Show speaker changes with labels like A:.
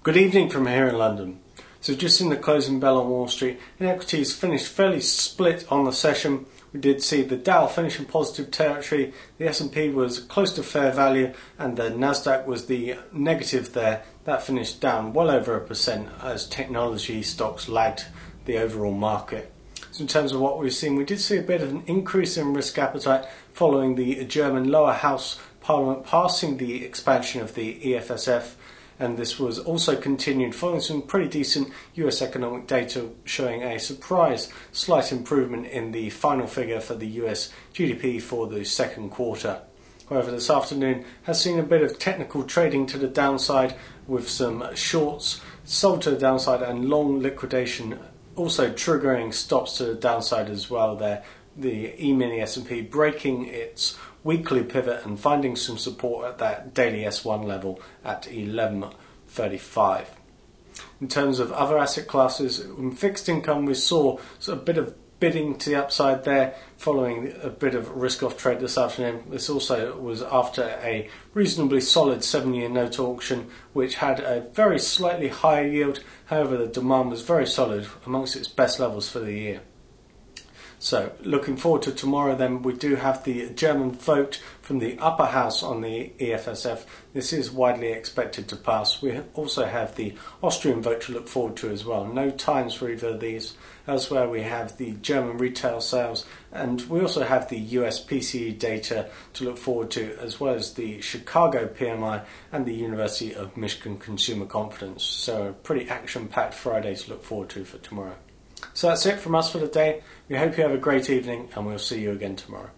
A: Good evening from here in London. So just in the closing bell on Wall Street, and equities finished fairly split on the session. We did see the Dow finish in positive territory, the S&P was close to fair value, and the Nasdaq was the negative there. That finished down well over 1% as technology stocks lagged the overall market. So in terms of what we've seen, we did see a bit of an increase in risk appetite following the German lower house parliament passing the expansion of the EFSF. And this was also continued following some pretty decent US economic data showing a surprise slight improvement in the final figure for the US GDP for the second quarter. However, this afternoon has seen a bit of technical trading to the downside with some shorts sold to the downside and long liquidation also triggering stops to the downside as well there. The E-mini S&P breaking its weekly pivot and finding some support at that daily S1 level at 1135. In terms of other asset classes, in fixed income we saw a bit of bidding to the upside there following a bit of risk-off trade this afternoon. This also was after a reasonably solid 7-year note auction which had a very slightly higher yield. However, the demand was very solid, amongst its best levels for the year. So, looking forward to tomorrow then, we do have the German vote from the upper house on the EFSF. This is widely expected to pass. We also have the Austrian vote to look forward to as well. No times for either of these. Elsewhere we have the German retail sales, and we also have the US PCE data to look forward to, as well as the Chicago PMI and the University of Michigan Consumer Confidence. So a pretty action-packed Friday to look forward to for tomorrow. So that's it from us for the day. We hope you have a great evening and we'll see you again tomorrow.